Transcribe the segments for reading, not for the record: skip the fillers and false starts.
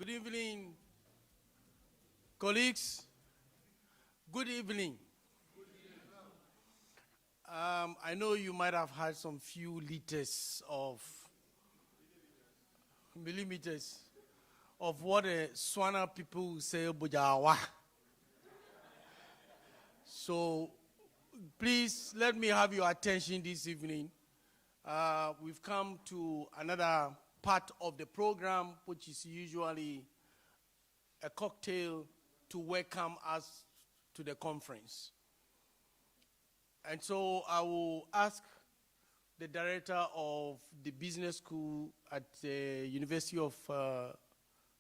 Good evening, colleagues. Good evening. I know you might have had some few liters of millimeters of what the Swana people say Bujawa. So please let me have your attention this evening. We've come to another part of the program, which is usually a cocktail to welcome us to the conference. And so I will ask the director of the business school at the University of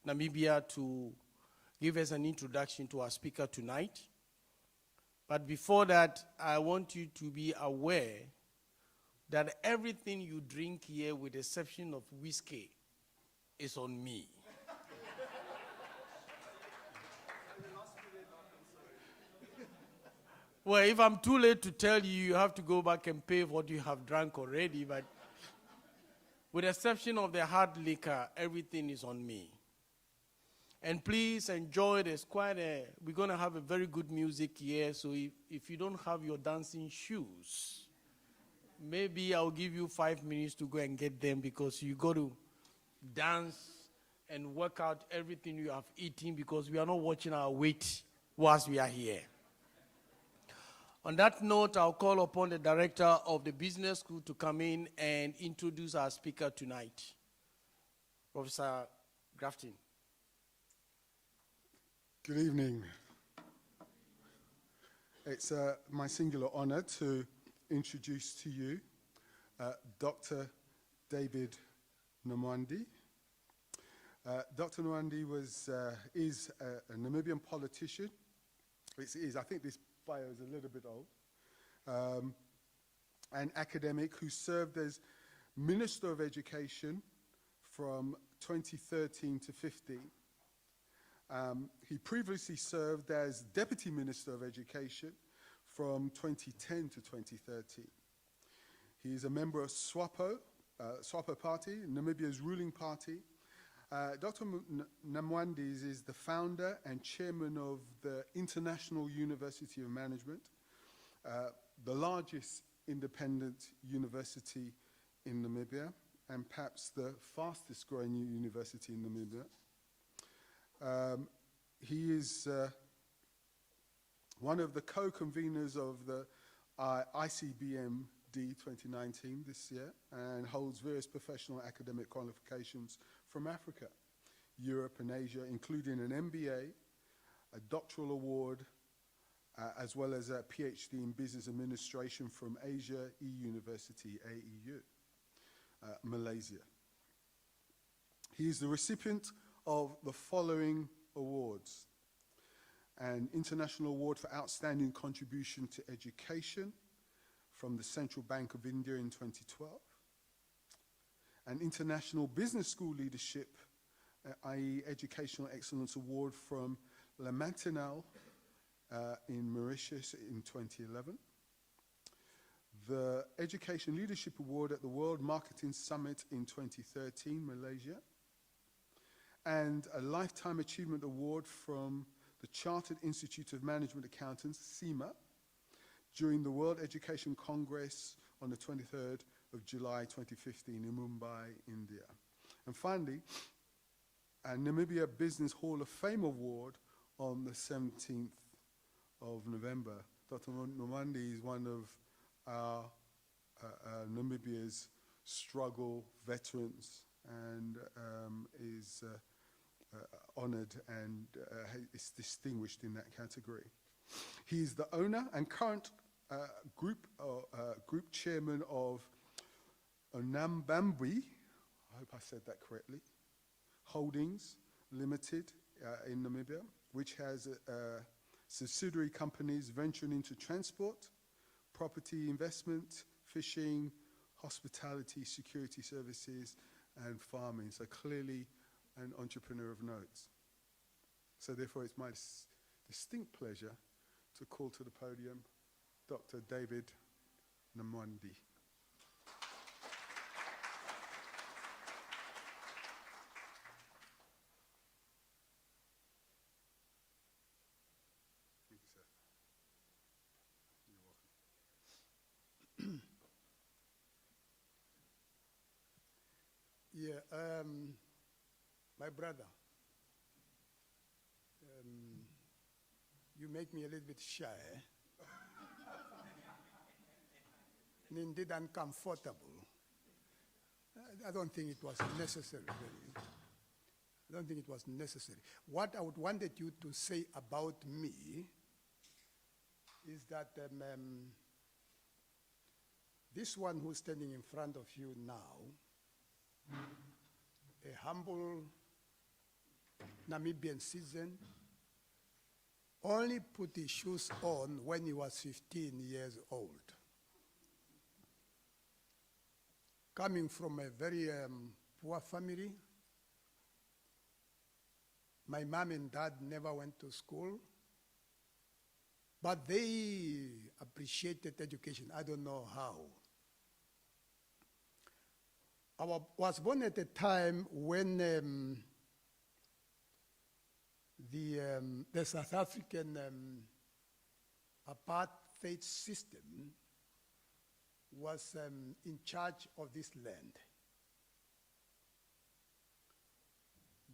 Namibia to give us an introduction to our speaker tonight. But before that, I want you to be aware that everything you drink here, with the exception of whiskey, is on me. Well, if I'm too late to tell you, you have to go back and pay what you have drunk already, but with the exception of the hard liquor, everything is on me. And please enjoy this. We're going to have a very good music here, so if you don't have your dancing shoes, maybe I'll give you 5 minutes to go and get them, because you got to dance and work out everything you have eaten, because we are not watching our weight whilst we are here. On that note, I'll call upon the director of the business school to come in and introduce our speaker tonight, Professor Grafton. Good evening. It's my singular honor to introduce to you Dr. David Namwandi. Dr. Namwandi is a Namibian politician. I think this bio is a little bit old. An academic who served as Minister of Education from 2013 to 15. He previously served as Deputy Minister of Education from 2010 to 2013. He is a member of SWAPO Party, Namibia's ruling party. Dr. Namwandi is the founder and chairman of the International University of Management, the largest independent university in Namibia, and perhaps the fastest growing university in Namibia. He is one of the co-conveners of the ICBMD 2019 this year, and holds various professional academic qualifications from Africa, Europe, and Asia, including an MBA, a doctoral award, as well as a PhD in business administration from Asia E-University, AEU, Malaysia. He is the recipient of the following awards: an International Award for Outstanding Contribution to Education from the Central Bank of India in 2012, an International Business School Leadership, i.e. Educational Excellence Award from La Mantinelle in Mauritius in 2011, the Education Leadership Award at the World Marketing Summit in 2013, Malaysia, and a Lifetime Achievement Award from the Chartered Institute of Management Accountants, CIMA, during the World Education Congress on the 23rd of July 2015 in Mumbai, India. And finally, a Namibia Business Hall of Fame Award on the 17th of November. Dr. Namwandi is one of our Namibia's struggle veterans, and is honored and is distinguished in that category. He is the owner and current group chairman of Onambambi, I hope I said that correctly, Holdings Limited in Namibia, which has subsidiary companies venturing into transport, property investment, fishing, hospitality, security services, and farming. So clearly an entrepreneur of note. So therefore it's my distinct pleasure to call to the podium Dr. David Namwandi. Yeah, my brother, you make me a little bit shy. And indeed uncomfortable. I don't think it was necessary, really. I don't think it was necessary. What I would wanted you to say about me is that this one who's standing in front of you now, a humble Namibian citizen, only put his shoes on when he was 15 years old. Coming from a very poor family, my mom and dad never went to school, but they appreciated education. I don't know how. I was born at a time when the South African apartheid system was in charge of this land.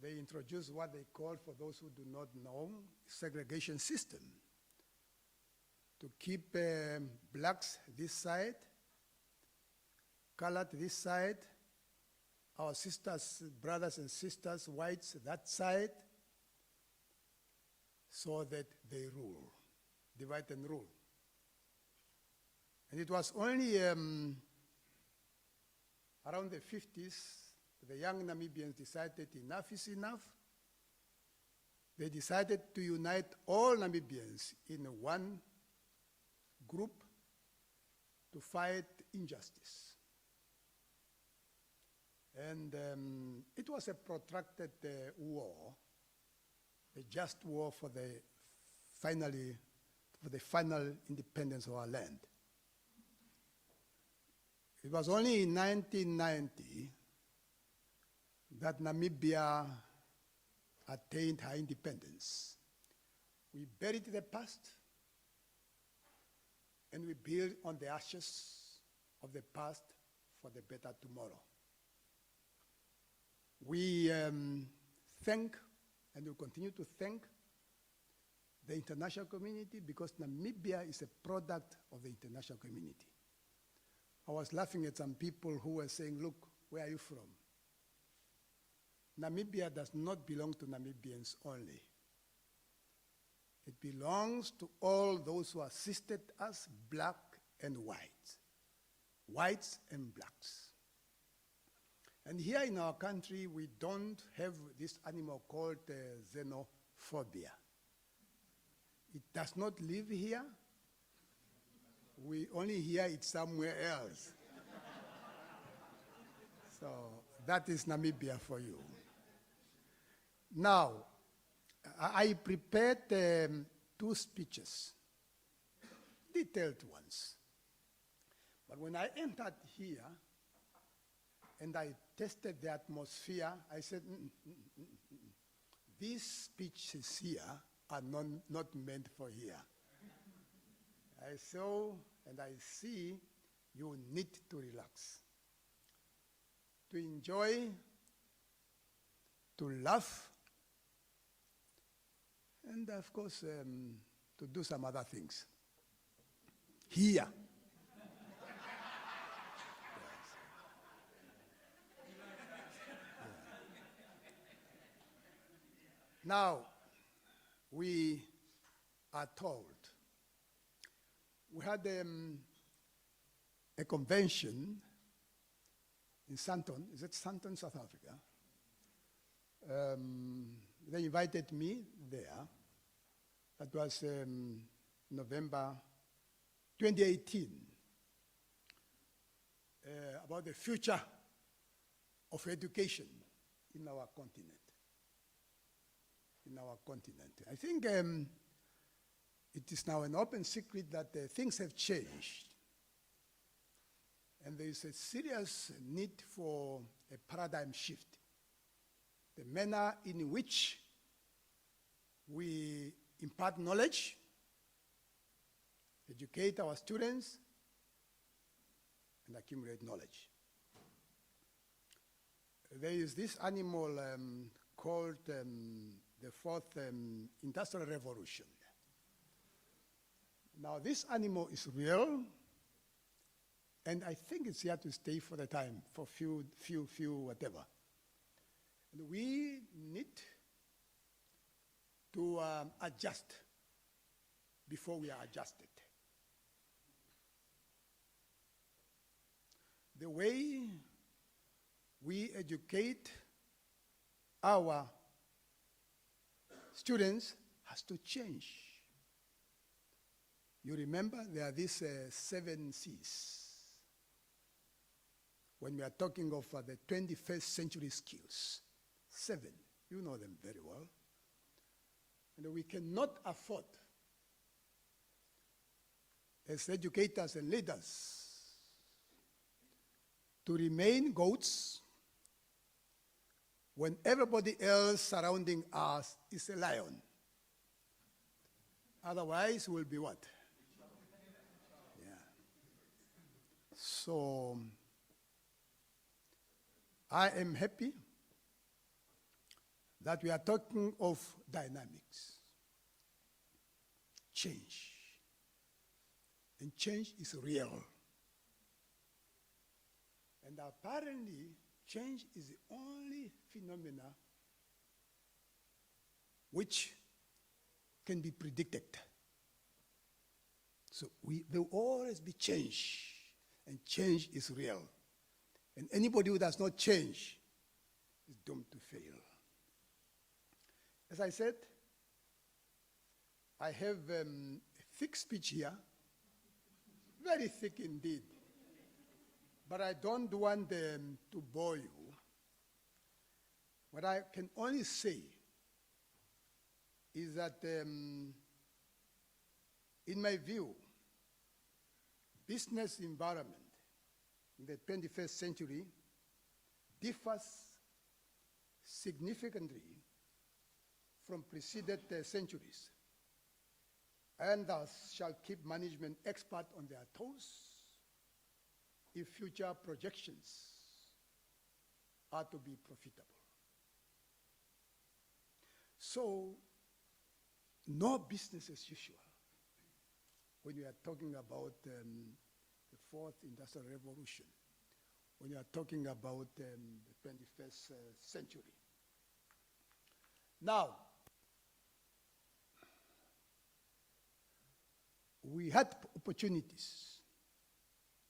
They introduced what they call, for those who do not know, segregation system, to keep blacks this side, colored this side, our sisters, brothers and sisters, whites that side, so that they rule, divide and rule. And it was only around the 50s, the young Namibians decided enough is enough. They decided to unite all Namibians in one group to fight injustice. And it was a protracted war, a just war for the final independence of our land. It was only in 1990 that Namibia attained her independence. We buried the past and we built on the ashes of the past for the better tomorrow. We thank and will continue to thank the international community, because Namibia is a product of the international community. I was laughing at some people who were saying, look, where are you from? Namibia does not belong to Namibians only. It belongs to all those who assisted us, black and whites and blacks. And here in our country, we don't have this animal called xenophobia. It does not live here. We only hear it somewhere else. So that is Namibia for you. Now, I prepared 2 speeches, detailed ones. But when I entered here and I tested the atmosphere, I said, these speeches here are not meant for here. I saw and I see you need to relax, to enjoy, to laugh, and of course, to do some other things. Here. Now, we are told, we had a convention in Sandton, is it Sandton, South Africa? They invited me there. That was November 2018, about the future of education in our continent. I think it is now an open secret that things have changed. And there is a serious need for a paradigm shift. The manner in which we impart knowledge, educate our students, and accumulate knowledge. there is this animal called the fourth industrial revolution. Now, this animal is real, and I think it's here to stay for the time, for few whatever. And we need to adjust before we are adjusted. The way we educate our students has to change. You remember there are these 7 C's. When we are talking of the 21st century skills, 7, you know them very well. And we cannot afford, as educators and leaders, to remain goats when everybody else surrounding us is a lion. Otherwise, we'll be what? Yeah. So, I am happy that we are talking of dynamics, change. And change is real. And apparently, change is the only phenomena which can be predicted. So there will always be change, and change is real. And anybody who does not change is doomed to fail. As I said, I have a thick speech here, very thick indeed. But I don't want to bore you. What I can only say is that, in my view, business environment in the 21st century differs significantly from preceded centuries, and thus shall keep management expert on their toes if future projections are to be profitable. So, no business as usual when you are talking about the 4th industrial revolution, when you are talking about the 21st century. Now, we had opportunities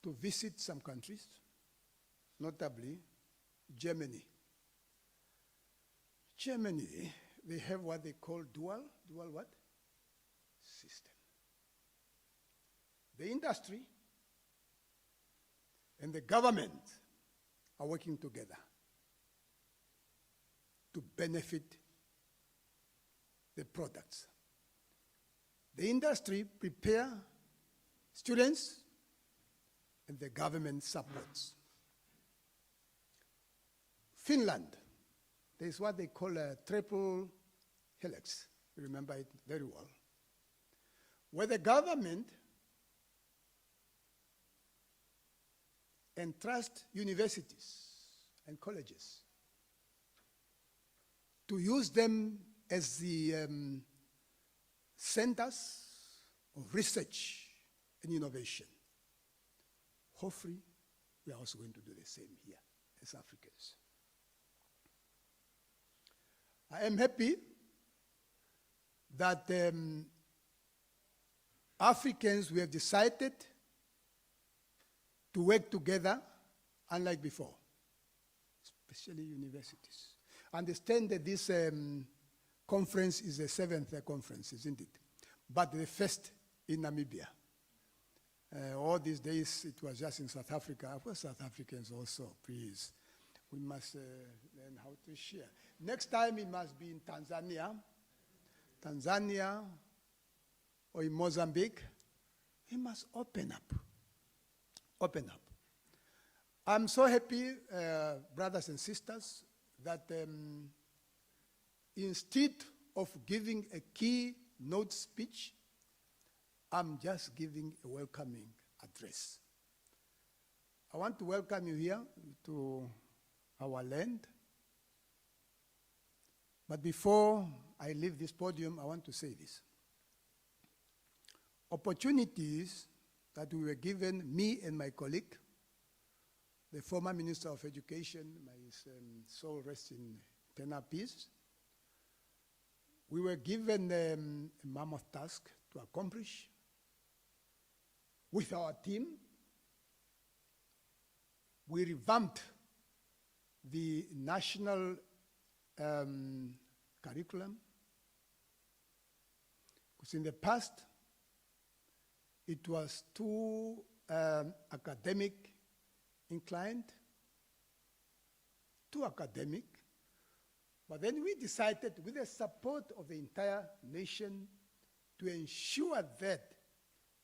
to visit some countries, notably Germany. Germany, they have what they call dual what? System. The industry and the government are working together to benefit the products. The industry prepare students and the government supports. Finland, there is what they call a triple helix. You remember it very well. Where the government entrusts universities and colleges to use them as the centers of research and innovation. Hopefully, we are also going to do the same here as Africans. I am happy that Africans, we have decided to work together unlike before, especially universities. I understand that this conference is the 7th conference, isn't it? But the first in Namibia. All these days, it was just in South Africa. Of course, South Africans also, please. We must learn how to share. Next time, it must be in Tanzania, or in Mozambique. We must open up. Open up. I'm so happy, brothers and sisters, that instead of giving a keynote speech, I'm just giving a welcoming address. I want to welcome you here to our land, But before I leave this podium, I want to say this. Opportunities that we were given, me and my colleague, the former Minister of Education, my soul rests in eternal peace, we were given a mammoth task to accomplish with our team. We revamped the national curriculum, because in the past, it was too academic inclined, too academic. But then we decided, with the support of the entire nation, to ensure that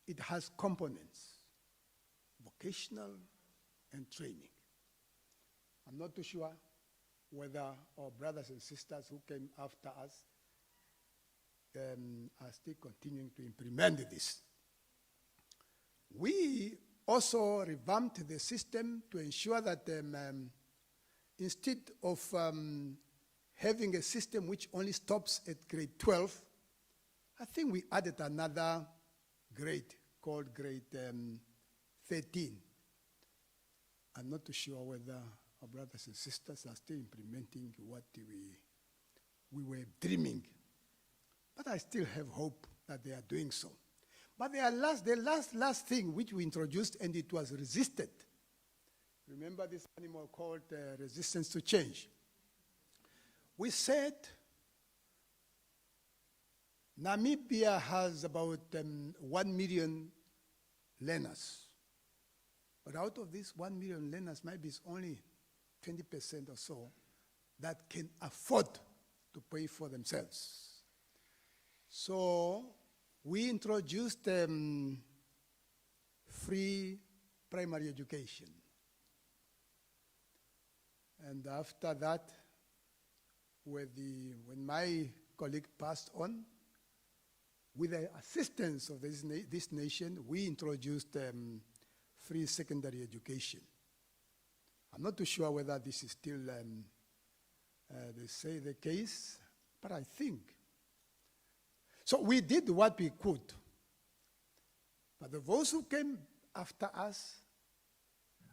it has components, vocational and training. I'm not too sure whether our brothers and sisters who came after us are still continuing to implement this. We also revamped the system to ensure that instead of having a system which only stops at grade 12, I think we added another grade called grade 13. I'm not too sure whether our brothers and sisters are still implementing what we were dreaming. But I still have hope that they are doing so. But the last thing which we introduced, and it was resisted. Remember this animal called resistance to change. We said Namibia has about 1 million learners. But out of these 1 million learners, maybe it's only 20% or so that can afford to pay for themselves. So we introduced free primary education. And after that, when my colleague passed on, with the assistance of this nation, we introduced free secondary education. I'm not too sure whether this is still, they say, the case, but I think. So we did what we could. But those who came after us,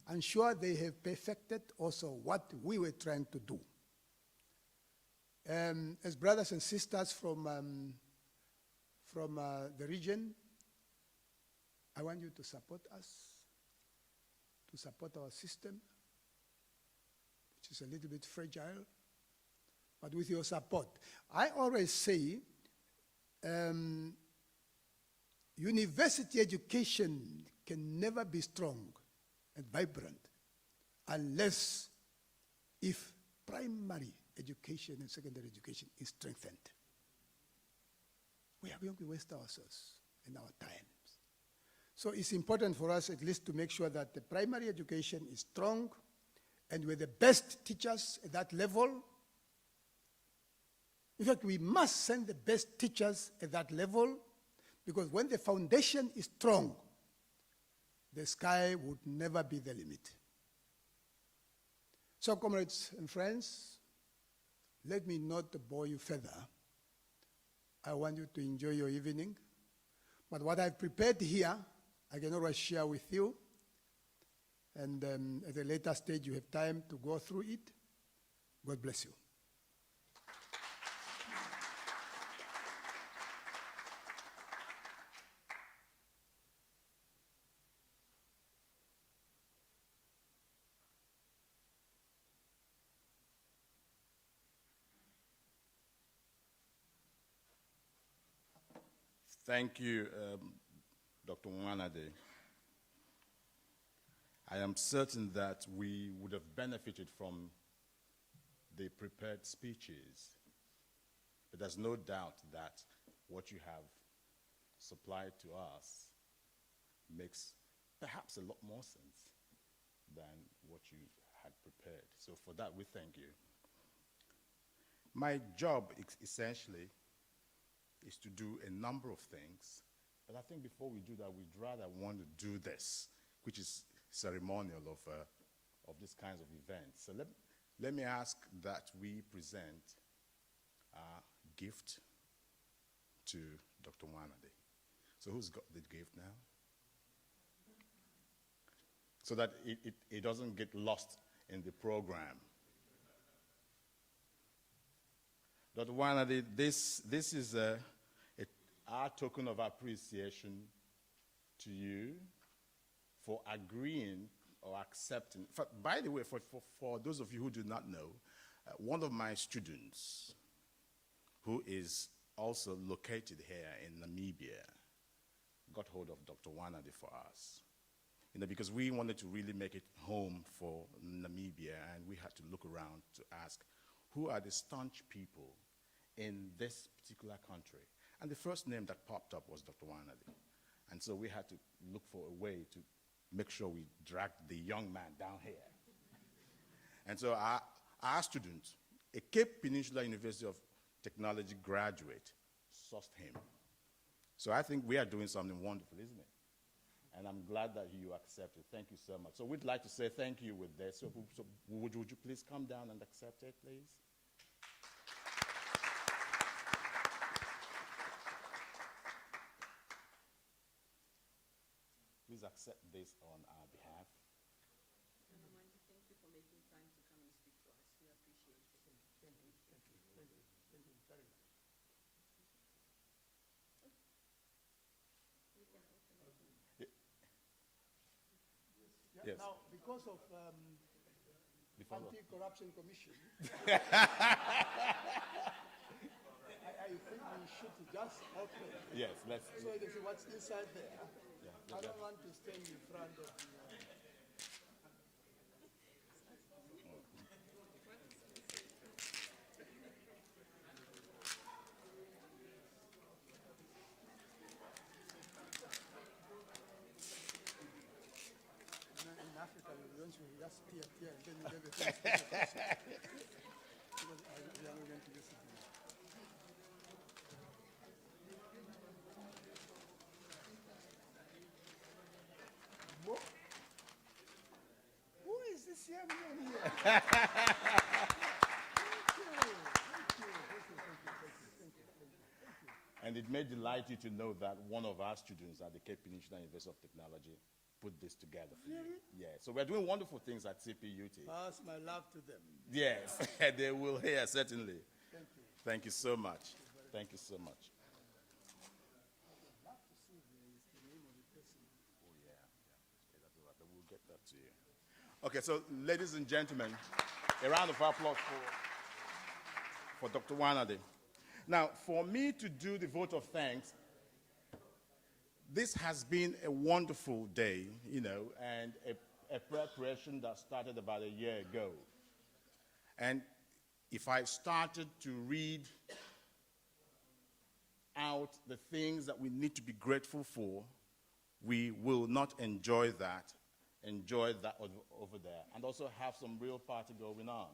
I'm sure they have perfected also what we were trying to do. As brothers and sisters from the region, I want you to support us, to support our system, which is a little bit fragile, but with your support. I always say, university education can never be strong and vibrant unless if primary education and secondary education is strengthened. We are going to waste ourselves and our times. So it's important for us at least to make sure that the primary education is strong and with the best teachers at that level. In fact, we must send the best teachers at that level, because when the foundation is strong, the sky would never be the limit. So, comrades and friends, let me not bore you further. I want you to enjoy your evening. But what I've prepared here, I can always share with you. And at a later stage, you have time to go through it. God bless you. Thank you, Dr. Nwanade. I am certain that we would have benefited from the prepared speeches, but there's no doubt that what you have supplied to us makes perhaps a lot more sense than what you had prepared. So for that, we thank you. My job, essentially, is to do a number of things, but I think before we do that, we'd rather want to do this, which is ceremonial of these kinds of events. So let me ask that we present gift to Dr. Wanade. So who's got the gift now? So that it doesn't get lost in the program. Dr. Wanade, this is our token of appreciation to you for agreeing or accepting. By the way, for those of you who do not know, one of my students, who is also located here in Namibia, got hold of Dr. Wanade for us. Because we wanted to really make it home for Namibia, and we had to look around to ask, who are the staunch people in this particular country? And the first name that popped up was Dr. Wanade. And so we had to look for a way to make sure we dragged the young man down here. And so our student, a Cape Peninsula University of Technology graduate, sourced him. So I think we are doing something wonderful, isn't it? And I'm glad that you accepted. Thank you so much. So we'd like to say thank you with this. So would you please come down and accept it, please? Please accept this on our behalf. And I want to thank you for making time to come and speak to us. We appreciate it. Thank you very much. We can open it. Yeah, Yes. Now, because of Anti-Corruption Commission, I think we should just open. Yes, let's. So you see what's inside there. Yeah, I don't want to stand in front of the. In Africa, we don't just tear, and then you get the thing. Because we are not going to use it. Who is this young man here? Thank you. And it may delight you to know that one of our students at the Cape Peninsula University of Technology put this together for you. Yeah, so we're doing wonderful things at CPUT. Pass my love to them. Yes, they will hear, certainly. Thank you. Thank you so much. Thank you so much. I'd love to see the name of the person. Oh, yeah. That's all right. But we'll get that to you. Okay, so ladies and gentlemen, a round of applause for Dr. Wanade. Now, for me to do the vote of thanks, this has been a wonderful day, and a preparation that started about a year ago. And if I started to read out the things that we need to be grateful for, we will not enjoy that over there, and also have some real party going on.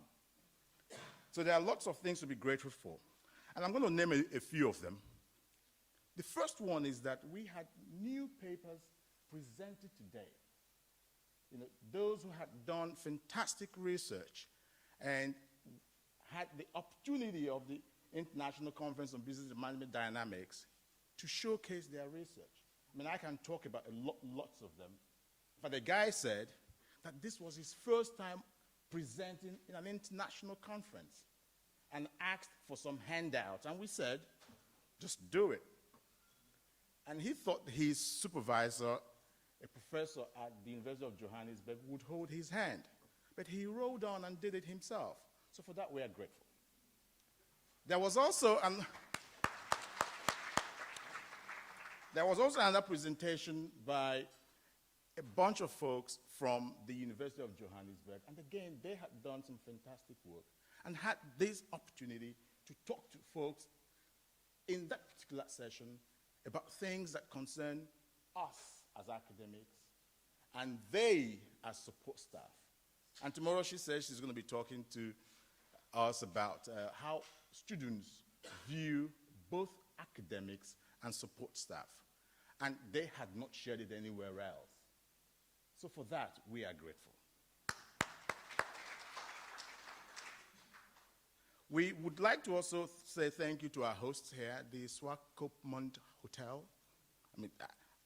So there are lots of things to be grateful for. And I'm going to name a few of them. The first one is that we had new papers presented today. Those who had done fantastic research and had the opportunity of the International Conference on Business and Management Dynamics to showcase their research. I can talk about lots of them. But the guy said that this was his first time presenting in an international conference and asked for some handouts. And we said, just do it. And he thought his supervisor, a professor at the University of Johannesburg, would hold his hand. But he rolled on and did it himself. So for that, we are grateful. There was also another presentation by a bunch of folks from the University of Johannesburg. And again, they had done some fantastic work and had this opportunity to talk to folks in that particular session about things that concern us as academics and they as support staff. And tomorrow she says she's going to be talking to us about how students view both academics and support staff. And they had not shared it anywhere else. So for that, we are grateful. We would like to also say thank you to our hosts here, the Swakopmund Hotel. I mean,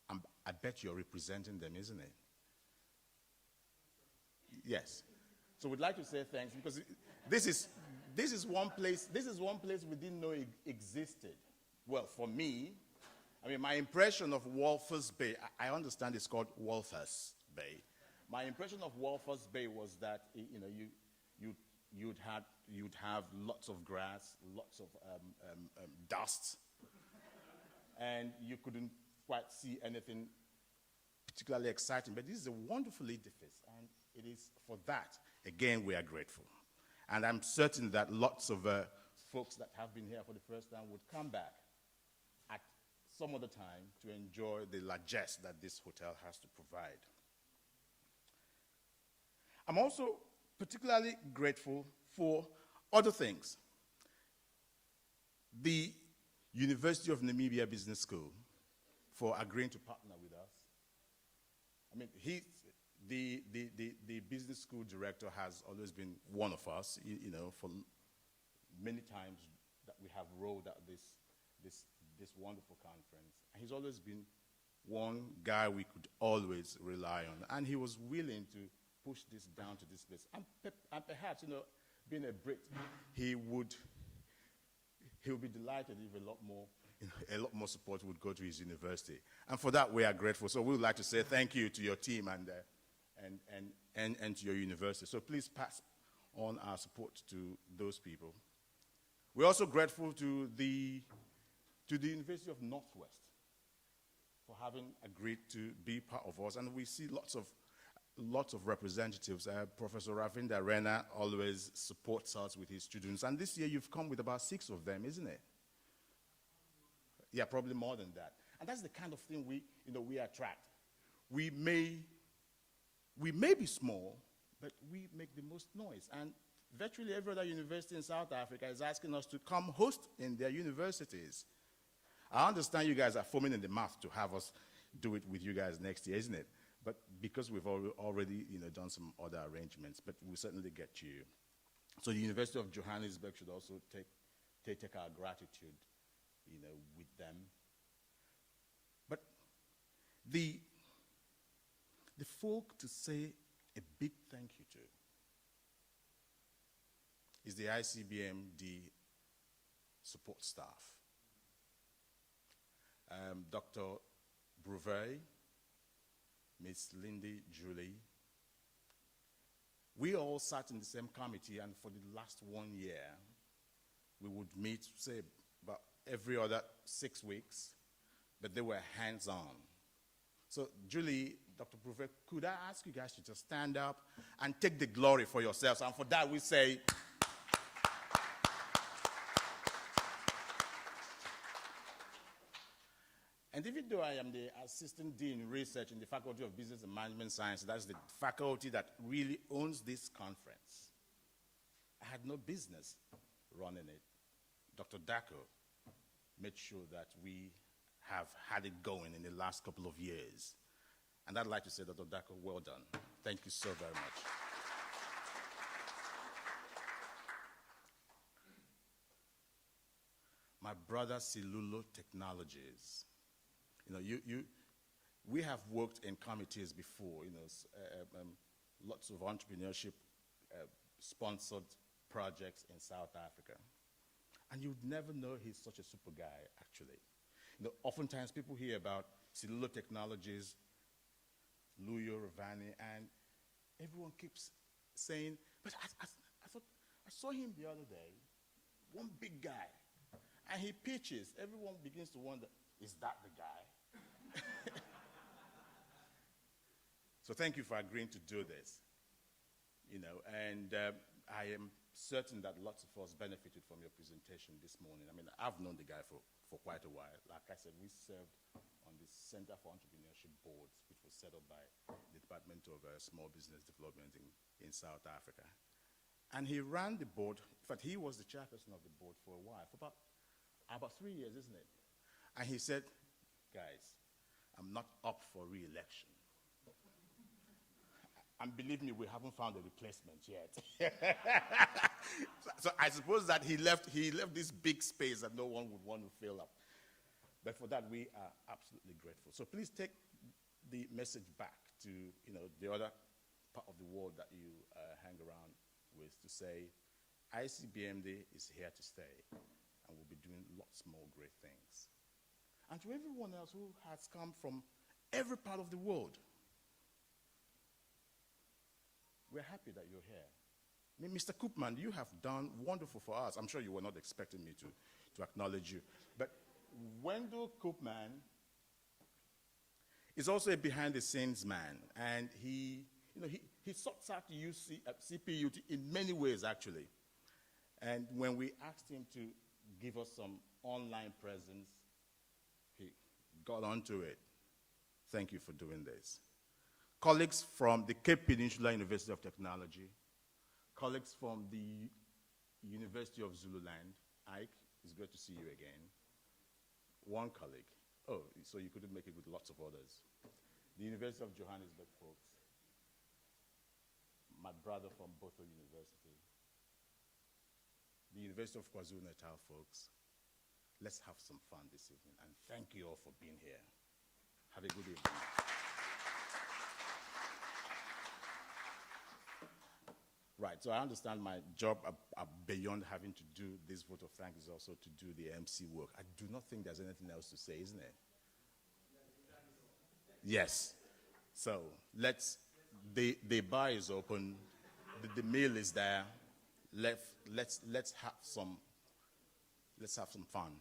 I bet you're representing them, isn't it? Yes. So we'd like to say thanks because this is one place we didn't know existed. Well, for me, I mean, my impression of Walters Bay, I understand it's called Walters Bay. My impression of Walters Bay was that you'd have lots of grass, lots of dust, and you couldn't quite see anything particularly exciting. But this is a wonderful edifice, and it is for that, again, we are grateful. And I'm certain that lots of folks that have been here for the first time would come back at some other time to enjoy the largesse that this hotel has to provide. I'm also particularly grateful for other things. The University of Namibia Business School for agreeing to partner with us. I mean, the business school director has always been one of us, for many times that we have rolled out this wonderful conference. And he's always been one guy we could always rely on. And he was willing to push this down to this place. And perhaps, being a Brit, he would be delighted if a lot more support would go to his university. And for that, we are grateful. So we would like to say thank you to your team and to your university. So please pass on our support to those people. We're also grateful to the University of Northwest for having agreed to be part of us. And we see lots of representatives. Professor Ravinda Rena always supports us with his students. And this year you've come with about 6 of them, isn't it? Yeah, probably more than that. And that's the kind of thing we attract. We may be small, but we make the most noise. And virtually every other university in South Africa is asking us to come host in their universities. I understand you guys are foaming in the mouth to have us do it with you guys next year, isn't it? But because we've already done some other arrangements, but we'll certainly get you. So the University of Johannesburg should also take our gratitude, with them. But the folk to say a big thank you to is the ICBMD support staff. Dr. Bruvet, Miss Lindy Julie. We all sat in the same committee, and for the last 1 year, we would meet, say, about every other 6 weeks, but they were hands-on. So, Julie, Dr. Bruvet, could I ask you guys to just stand up and take the glory for yourselves? And for that, we say, and even though I am the Assistant Dean in Research in the Faculty of Business and Management Science, that's the faculty that really owns this conference, I had no business running it. Dr. Dako made sure that we have had it going in the last couple of years. And I'd like to say, Dr. Dako, well done. Thank you so very much. My brother Silulo Technologies. We have worked in committees before, lots of entrepreneurship sponsored projects in South Africa. And you'd never know he's such a super guy, actually. Oftentimes people hear about Silulo Technologies, Luyo Ravani, and everyone keeps saying, but I saw him the other day, one big guy, and he pitches. Everyone begins to wonder, is that the guy? So thank you for agreeing to do this. And I am certain that lots of us benefited from your presentation this morning. I mean, I've known the guy for quite a while. Like I said, we served on the Center for Entrepreneurship Boards, which was set up by the Department of Small Business Development in South Africa. And he ran the board. In fact, he was the chairperson of the board for a while, for about 3 years, isn't it? And he said, guys, I'm not up for re-election. And believe me, we haven't found a replacement yet. So I suppose that he left this big space that no one would want to fill up. But for that, we are absolutely grateful. So please take the message back to the other part of the world that you hang around with to say, ICBMD is here to stay, and we'll be doing lots more great things. And to everyone else who has come from every part of the world, we're happy that you're here. I mean, Mr. Koopman, you have done wonderful for us. I'm sure you were not expecting me to acknowledge you. But Wendell Koopman is also a behind-the-scenes man, and he sorts out CPU in many ways, actually. And when we asked him to give us some online presence, he got onto it. Thank you for doing this. Colleagues from the Cape Peninsula University of Technology, colleagues from the University of Zululand, Ike, it's great to see you again. One colleague. Oh, so you couldn't make it with lots of others. The University of Johannesburg folks, my brother from Botho University, the University of KwaZulu-Natal folks. Let's have some fun this evening, and thank you all for being here. Have a good evening. Right, so I understand my job beyond having to do this vote of thanks is also to do the MC work. I do not think there's anything else to say, isn't it? Yes. So the bar is open, the meal is there. Let's have some fun.